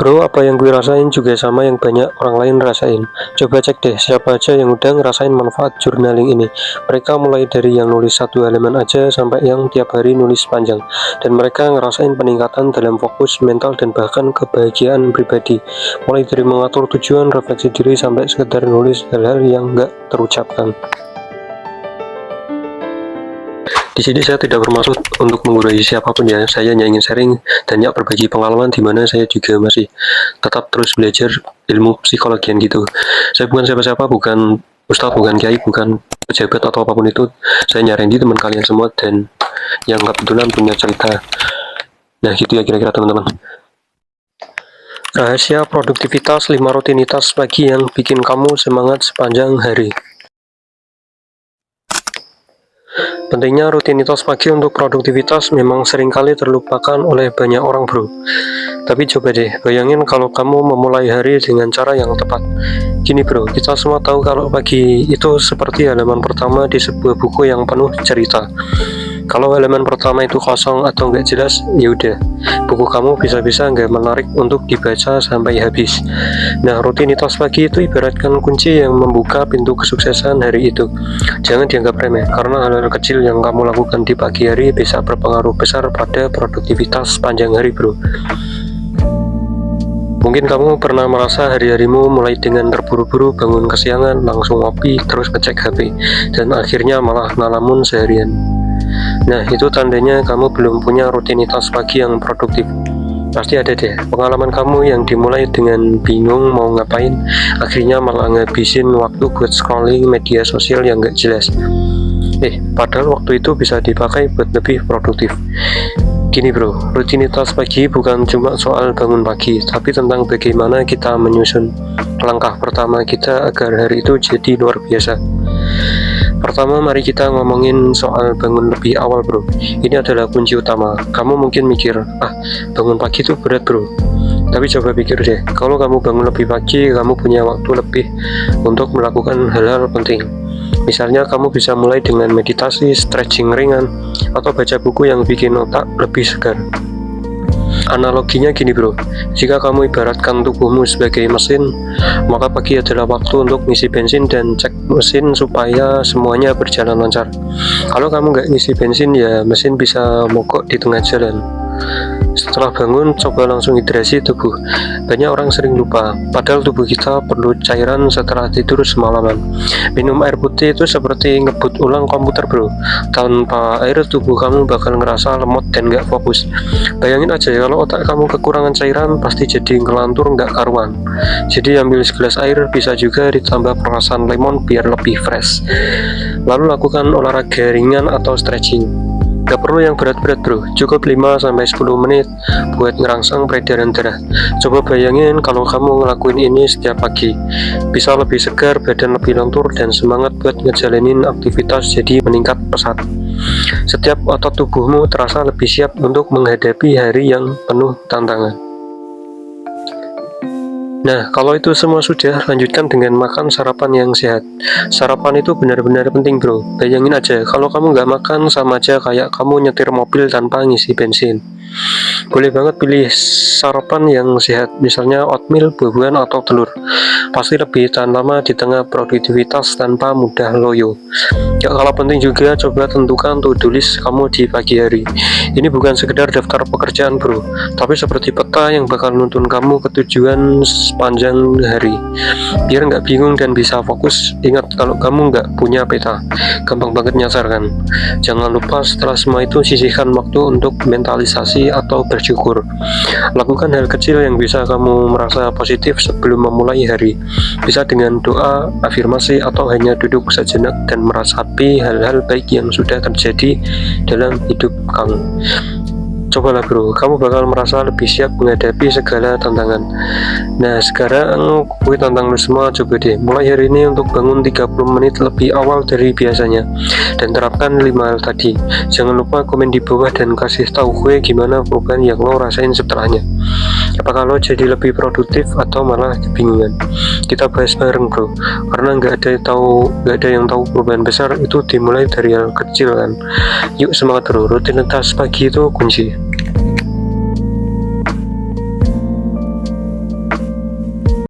Bro, apa yang gue rasain juga sama yang banyak orang lain rasain. Coba cek deh siapa aja yang udah ngerasain manfaat journaling ini. Mereka mulai dari yang nulis satu halaman aja sampai yang tiap hari nulis panjang. Dan mereka ngerasain peningkatan dalam fokus, mental, dan bahkan kebahagiaan pribadi. Mulai dari mengatur tujuan, refleksi diri, sampai sekedar nulis hal-hal yang nggak terucapkan. Di sini saya tidak bermaksud untuk menggurui siapapun ya, saya hanya ingin sharing dan ya berbagi pengalaman di mana saya juga masih tetap terus belajar ilmu psikologian gitu. Saya bukan siapa-siapa, bukan ustadz, bukan kiai, bukan pejabat atau apapun itu. Saya nyariin di teman kalian semua dan yang kebetulan punya cerita. Nah gitu ya kira-kira teman-teman. Rahasia produktivitas 5 rutinitas pagi yang bikin kamu semangat sepanjang hari. Pentingnya rutinitas pagi untuk produktivitas memang seringkali terlupakan oleh banyak orang bro. Tapi coba deh, bayangin kalau kamu memulai hari dengan cara yang tepat. Gini bro, kita semua tahu kalau pagi itu seperti halaman pertama di sebuah buku yang penuh cerita. Kalau halaman pertama itu kosong atau nggak jelas, ya udah, buku kamu bisa-bisa nggak menarik untuk dibaca sampai habis. Nah, rutinitas pagi itu ibaratkan kunci yang membuka pintu kesuksesan hari itu. Jangan dianggap remeh, karena hal-hal kecil yang kamu lakukan di pagi hari bisa berpengaruh besar pada produktivitas panjang hari bro. Mungkin kamu pernah merasa hari-harimu mulai dengan terburu-buru, bangun kesiangan, langsung ngopi, terus ngecek HP, dan akhirnya malah ngalamun seharian. Nah, itu tandanya kamu belum punya rutinitas pagi yang produktif. Pasti ada deh pengalaman kamu yang dimulai dengan bingung mau ngapain, akhirnya malah ngabisin waktu buat scrolling media sosial yang gak jelas. Padahal waktu itu bisa dipakai buat lebih produktif. Gini bro, rutinitas pagi bukan cuma soal bangun pagi, tapi tentang bagaimana kita menyusun langkah pertama kita agar hari itu jadi luar biasa. Pertama, mari kita ngomongin soal bangun lebih awal bro. Ini adalah kunci utama. Kamu mungkin mikir, bangun pagi itu berat bro. Tapi coba pikir deh, kalau kamu bangun lebih pagi, kamu punya waktu lebih untuk melakukan hal-hal penting. Misalnya kamu bisa mulai dengan meditasi, stretching ringan, atau baca buku yang bikin otak lebih segar. Analoginya gini bro, jika kamu ibaratkan tubuhmu sebagai mesin, maka pagi adalah waktu untuk ngisi bensin dan cek mesin supaya semuanya berjalan lancar. Kalau kamu nggak ngisi bensin ya mesin bisa mogok di tengah jalan. Setelah bangun, coba langsung hidrasi tubuh. Banyak orang sering lupa, padahal tubuh kita perlu cairan setelah tidur semalaman. Minum air putih itu seperti ngebut ulang komputer bro. Tanpa air, tubuh kamu bakal ngerasa lemot dan nggak fokus. Bayangin aja kalau otak kamu kekurangan cairan, pasti jadi ngelantur nggak karuan. Jadi ambil segelas air, bisa juga ditambah perasan lemon biar lebih fresh. Lalu lakukan olahraga ringan atau stretching. Gak perlu yang berat-berat bro, cukup 5-10 menit buat ngerangsang peredaran darah. Coba bayangin kalau kamu ngelakuin ini setiap pagi, bisa lebih segar, badan lebih lentur, dan semangat buat ngejalanin aktivitas jadi meningkat pesat. Setiap otot tubuhmu terasa lebih siap untuk menghadapi hari yang penuh tantangan. Nah, kalau itu semua sudah, lanjutkan dengan makan sarapan yang sehat. Sarapan itu benar-benar penting bro. Bayangin aja, kalau kamu nggak makan sama aja kayak kamu nyetir mobil tanpa ngisi bensin. Boleh banget pilih sarapan yang sehat, misalnya oatmeal, buah-buahan, atau telur. Pasti lebih tahan lama di tengah produktivitas tanpa mudah loyo. Ya, kalau penting juga coba tentukan to-do list kamu di pagi hari. Ini bukan sekedar daftar pekerjaan bro, tapi seperti peta yang bakal nuntun kamu ke tujuan sepanjang hari. Biar nggak bingung dan bisa fokus. Ingat, kalau kamu nggak punya peta, gampang banget nyasar kan. Jangan lupa setelah semua itu sisihkan waktu untuk mentalisasi atau bersyukur. Lakukan hal kecil yang bisa kamu merasa positif sebelum memulai hari. Bisa dengan doa, afirmasi, atau hanya duduk sejenak dan merasapi hal-hal baik yang sudah terjadi dalam hidup kamu. Cobalah bro, kamu bakal merasa lebih siap menghadapi segala tantangan. Nah sekarang gue tantang lu semua, coba deh mulai hari ini untuk bangun 30 menit lebih awal dari biasanya, dan terapkan 5 hal tadi. Jangan lupa komen di bawah dan kasih tahu gue gimana perubahan yang lo rasain setelahnya. Apakah lo jadi lebih produktif atau malah kebingungan? Kita bahas bareng bro, karena nggak ada yang tahu perubahan besar itu dimulai dari hal kecil kan. Yuk semangat bro, rutinitas pagi itu kunci.